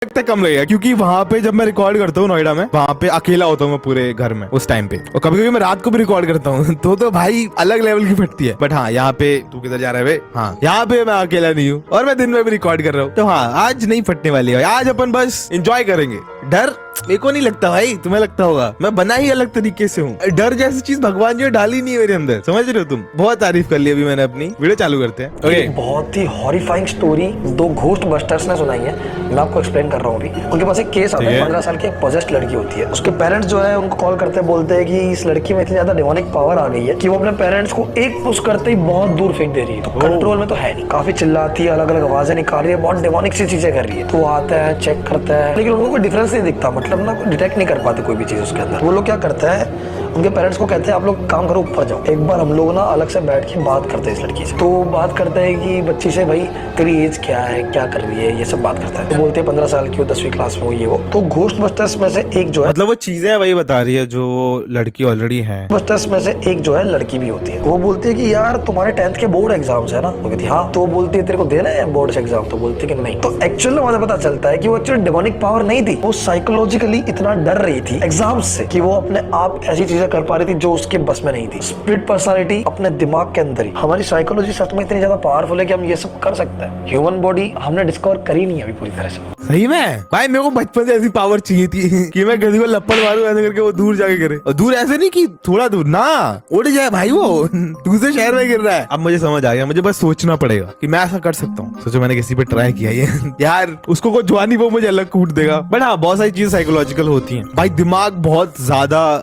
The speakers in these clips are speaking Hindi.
लगता है कम लगेगा, क्योंकि वहाँ पे जब मैं रिकॉर्ड करता हूँ नोएडा में, वहाँ पे अकेला होता हूँ मैं पूरे घर में उस टाइम पे, और कभी कभी मैं रात को भी रिकॉर्ड करता हूँ तो भाई अलग लेवल की फटती है। बट हाँ, यहाँ पे तू किधर जा रहा है? हाँ, यहाँ पे मैं अकेला नहीं हूँ और मैं दिन में भी रिकॉर्ड कर रहा हूँ, तो हाँ आज नहीं फटने वाली है। आज अपन बस एंजॉय करेंगे। डर मेरे को नहीं लगता भाई, तुम्हें लगता होगा। मैं बना ही अलग तरीके से हूँ। डर जैसी चीज भगवान जी ने डाली नहीं है मेरे अंदर, समझ रहे हो तुम? बहुत तारीफ कर ली अभी मैंने अपनी। वीडियो चालू करते हैं। ओके, बहुत ही हॉरिफाइंग स्टोरी दो घोस्ट बस्टर्स ने सुनाई है। मैं आपको एक्सप्लेन कर रहा हूँ अभी। उनके पास एक केस आता है, 15 साल की एक पॉजेस्ड लड़की होती है। उसके पेरेंट्स जो है उनको कॉल करते हैं, बोलते हैं कि इस लड़की में इतनी ज्यादा डिमोनिक पावर आ गई है कि वो अपने पेरेंट्स को एक पुश करते ही बहुत दूर फेंक दे रही है। तो कंट्रोल में तो है नहीं, काफी चिल्लाती है, अलग अलग आवाजें निकाल रही है, बहुत डिमोनिक सी चीजें कर रही है। तो वो आता है, चेक करता है, लेकिन उनको कोई डिफरेंस नहीं दिखता, मतलब ना डिटेक्ट नहीं कर पाते कोई भी चीज उसके अंदर। वो लोग क्या करते हैं, उनके पेरेंट्स को कहते हैं आप लोग काम करो, ऊपर जाओ। एक बार हम लोग ना अलग से बैठ के बात करते हैं इस लड़की से। तो बात करते हैं कि बच्ची से, भाई तेरी एज क्या है, क्या कर रही है, ये सब बात करता है। तो बोलते हैं 15 साल की हो, 10वीं क्लास में हो, ये वो। तो घोस्ट बस्टर्स में से एक जो है, मतलब वो चीजें वही बता रही है जो लड़की ऑलरेडी है। बस्टर्स में से एक जो है लड़की भी होती है। वो बोलती है कि यार तुम्हारे 10th के बोर्ड एग्जाम्स है ना? वो कहती है हाँ। तो वो बोलती है तेरे को देना है बोर्ड एग्जाम? तो बोलती है कि नहीं। तो एक्चुअली मुझे पता चलता है कि वो एक्चुअली डिमोनिक पावर नहीं थी, वो साइकोलॉजिकली इतना डर रही थी एग्जाम्स से कि वो अपने आप ऐसी चीजें कर पा रही थी जो उसके बस में नहीं थी। स्प्लिट पर्सनालिटी अपने दिमाग के अंदर ही। हमारी साइकोलॉजी सच में इतनी ज्यादा पावरफुल है कि हम ये सब कर सकते हैं। ह्यूमन बॉडी हमने डिस्कवर करी नहीं अभी पूरी तरह से। सही में भाई, मेरे को बचपन से ऐसी पावर चाहिए थी कि मैं किसी को लपड़ मारूं ऐसे करके वो दूर जाके करे। और दूर ऐसे नहीं कि थोड़ा दूर ना, उड़ जाए भाई, वो दूसरे शहर में गिर रहा है। अब मुझे समझ आ गया, मुझे बस सोचना पड़ेगा कि मैं ऐसा कर सकता हूँ। सोचो मैंने किसी पे ट्राई किया ये यार, उसको कोई जवानी वो मुझे अलग कूट देगा। बट हाँ, बहुत सारी चीजें साइकोलॉजिकल होती हैं भाई। दिमाग बहुत ज्यादा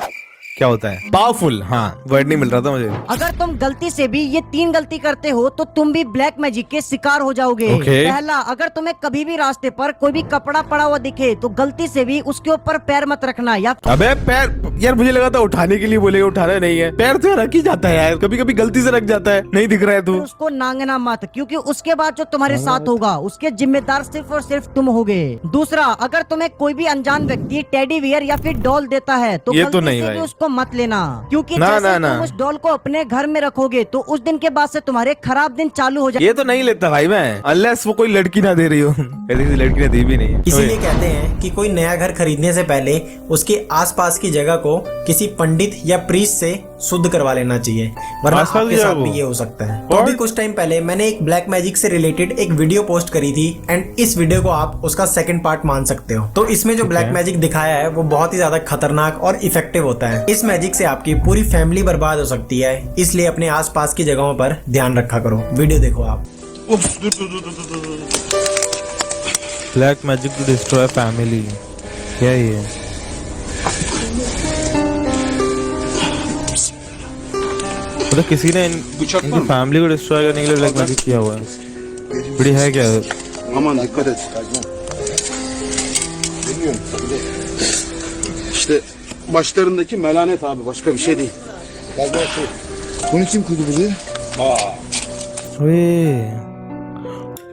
क्या होता है, पावरफुल। हाँ, वर्ड नहीं मिल रहा था मुझे। अगर तुम गलती से भी ये 3 गलती करते हो तो तुम भी ब्लैक मैजिक के शिकार हो जाओगे। पहला, अगर तुम्हें कभी भी रास्ते पर कोई भी कपड़ा पड़ा हुआ दिखे तो गलती से भी उसके ऊपर पैर मत रखना। या अबे पैर यार, मुझे लगा था उठाने के लिए बोलेगा, उठाना नहीं है। पैर तो रख ही जाता है यार, कभी कभी गलती से रख जाता है, नहीं दिख रहा है तो उसको नांगना मत, क्योंकि उसके बाद जो तुम्हारे साथ होगा उसके जिम्मेदार सिर्फ और सिर्फ तुम होगे। दूसरा, अगर तुम्हें कोई भी अनजान व्यक्ति टेडी बियर या फिर डॉल देता है तो ये गलती तो नहीं से भाई, भी उसको मत लेना, क्योंकि ना, जैसे ना, तुम ना। उस डॉल को अपने घर में रखोगे तो उस दिन के बाद से तुम्हारे खराब दिन चालू हो जाए। ये तो नहीं लेता भाई मैं, अनलेस वो कोई लड़की ना दे रही हो। किसी लड़की ने दी भी नहीं है। इसीलिए कहते हैं कि कोई नया घर खरीदने से पहले उसके आसपास की जगह को किसी पंडित या प्रीस्ट से शुद्ध करवा लेना चाहिए, वरना आपके साथ भी ये हो सकता है। तो अभी कुछ टाइम पहले मैंने एक ब्लैक मैजिक से रिलेटेड एक वीडियो पोस्ट करी थी, एंड इस वीडियो को आप उसका सेकंड पार्ट मान सकते हो। तो इसमें जो ब्लैक मैजिक दिखाया है वो बहुत ही ज्यादा खतरनाक और इफेक्टिव होता है। इस मैजिक से आपकी पूरी फैमिली बर्बाद हो सकती है, इसलिए अपने आसपास की जगहों पर ध्यान रखा करो। वीडियो देखो आप। Black magic to destroy family, क्या ये? मतलब किसी ने इनकी फैमिली को डिस्ट्रॉय करने के लिए ब्लैक मैजिक किया हुआ है। बड़ी है क्या? Aman dikkat et. İşte başlarındaki melanet abi, başka bir şey değil. Bunu kim kurdu bizi?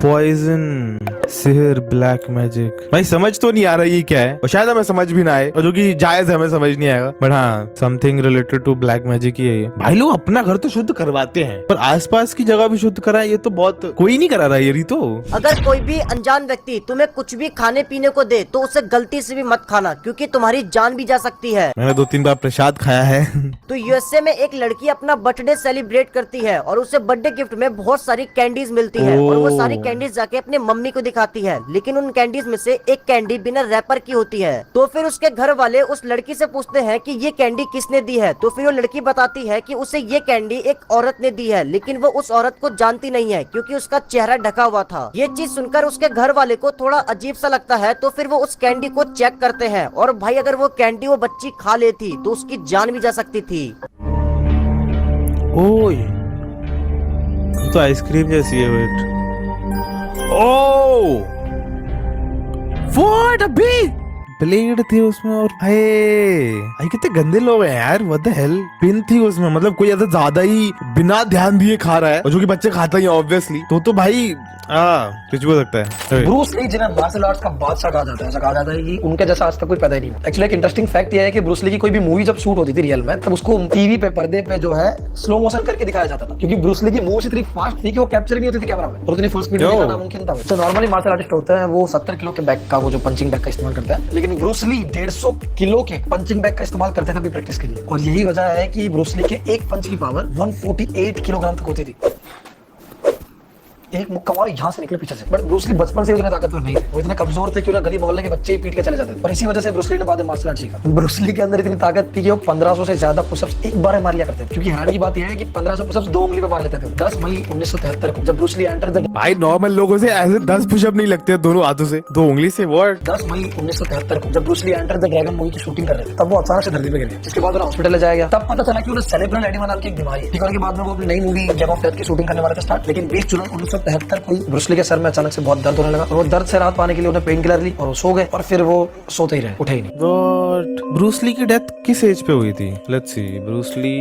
Poison, सिहर, ब्लैक मैजिक। भाई समझ तो नहीं आ रहा ये क्या है, और शायद हमें समझ भी ना आए, और जो कि जायज है, हमें समझ नहीं आएगा। बट हाँ, something related to black magic ही है ये। भाई लोग अपना घर तो शुद्ध करवाते हैं, पर आसपास की जगह भी शुद्ध कराए, ये तो बहुत कोई नहीं करा रहा ये तो। अगर कोई भी अनजान व्यक्ति तुम्हें कुछ भी खाने पीने को दे तो उसे गलती से भी मत खाना, क्योंकि तुम्हारी जान भी जा सकती है। मैंने 2-3 बार प्रसाद खाया है। तो यूएसए में एक लड़की अपना बर्थडे सेलिब्रेट करती है और उसे बर्थडे गिफ्ट में बहुत सारी कैंडीज मिलती है, और वो सारी कैंडीज जाके अपने मम्मी को दिखाती है। लेकिन उन कैंडीज में से एक कैंडी बिना रैपर की होती है। तो फिर उसके घर वाले उस लड़की से पूछते हैं कि ये कैंडी किसने दी है। तो फिर वो लड़की बताती है कि उसे ये कैंडी एक औरत ने दी है, लेकिन वो उस औरत को जानती नहीं है क्योंकि उसका चेहरा ढका हुआ था। ये चीज सुनकर उसके घर वाले को थोड़ा अजीब सा लगता है, तो फिर वो उस कैंडी को चेक करते हैं, और भाई अगर वो कैंडी वो बच्ची खा लेती तो उसकी जान भी जा सकती थी। ओए, तो आइसक्रीम जैसी है। वेट, ओह व्हाट अभी ब्लेड थी उसमें और भाई कितने गंदे लोग हैं यार, व्हाट द हेल। पिन थी उसमें, मतलब कोई ऐसा ज्यादा ही बिना ध्यान दिए खा रहा है, और जो कि बच्चे खाता ही ऑब्वियसली, तो भाई कुछ भी हो सकता है। ब्रूस ली जिन्हें मार्शल आर्ट्स का बादशाह कहा जाता है, ऐसा कहा जाता है कि उनके जैसा आज तक कोई पैदा ही नहीं हुआ। एक्चुअली एक इंटरेस्टिंग फैक्ट ये है कि ब्रूस ली की कोई भी मूवी जब शूट होती थी रियल में, तब उसको टीवी पे पर्दे पे जो है स्लो मोशन करके दिखाया जाता था, क्योंकि ब्रूस ली की मूव इतनी फास्ट थी कि वो कैप्चर ही नहीं होती थी कैमरा में, और उतनी फुल स्पीड में दिखाना नामुमकिन था। तो नॉर्मली मार्शल आर्टिस्ट होते हैं वो 70 किलो के बैग का, वो जो पंचिंग बैग का इस्तेमाल करते हैं, लेकिन ब्रूस ली 150 किलो के पंचिंग बैग का इस्तेमाल करते थे प्रैक्टिस के लिए। और यही वजह है कि ब्रूस ली के एक पंच की पावर 148 किलोग्राम तक होती थी। एक मुक्का मारा यहाँ से निकले पीछे से। बट ब्रूस ली बचपन से उतने ताकतवर नहीं थे, वो इतने कमजोर थे कि उन्हें गली मोहल्ले के बच्चे ही पीट के चले जाते थे, और इसी वजह से ब्रूस ली ने बाद में मार्शल आर्ट सीखा। ब्रूस ली के अंदर इतनी ताकत थी कि वो 1500 से ज्यादा पुशअप्स एक बार में मार लिया करते थे, क्योंकि हैरानी की बात यह है कि 1500 पुशअप्स 2 उंगली पे मार लेते थे। 10 मई 1973 को जब ब्रूस ली एंटर द, भाई नॉर्मल लोगों से ऐसे 10 पुशअप नहीं लगते दोनों हाथों से, 2 उंगली से। व्हाट? 10 मई 1973 को जब Bruce Lee Enter the Dragon movie की शूटिंग कर रहे थे, तब वो अचानक से धरती पे गिर गए, जिसके बाद उन्हें हॉस्पिटल ले जाया गया। तब पता चला कि उन्हें सेरेब्रल एडिमा नाम की एक बीमारी है। ठीक है, बाद में वो अपनी नई मूवी गेम ऑफ डेथ की शूटिंग करने वाले थे स्टार्ट, लेकिन 20 जुलाई 1973 को ब्रूस ली के सर में अचानक से बहुत दर्द होने लगा, और वो दर्द से राहत पाने के लिए उन्हें पेन किलर ली और वो सो गए, और फिर वो सोते ही रहे, उठे ही नहीं। व्हाट? ब्रूस ली की डेथ किस एज पे हुई थी? Let's see, Bruce Lee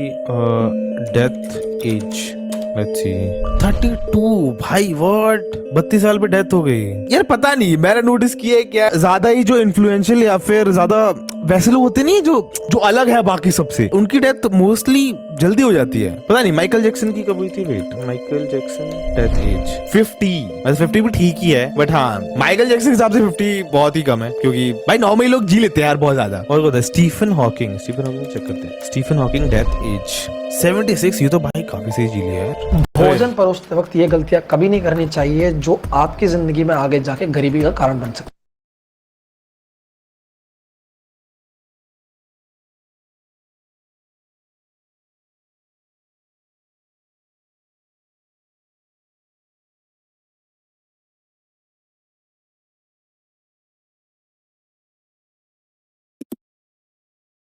death age, let's see 32। भाई व्हाट, 32 साल पे डेथ हो गई यार। पता नहीं, मैंने नोटिस किया है क्या, ज्यादा ही जो इन्फ्लुएंशियल या फिर ज्यादा वैसे लोग होते नहीं जो अलग है बाकी सबसे, उनकी डेथ मोस्टली जल्दी हो जाती है। पता नहीं माइकल जैक्सन की कब हुई थी? Wait, Michael Jackson death age 50। वैसे 50 भी ठीक ही है, बट हाँ माइकल जैक्सन के हिसाब से 50 बहुत ही कम है, क्योंकि भाई नॉर्मली लोग जी लेते हैं यार बहुत ज्यादा। और होता है स्टीफन हॉकिंग चेक करते हैं। Stephen Hawking death age 76। ये तो भाई काफी सही जी लिया यार। भोजन परोसते वक्त ये गलतियां कभी नहीं करनी चाहिए जो आपकी जिंदगी में आगे जाके गरीबी का कारण बन सकती है।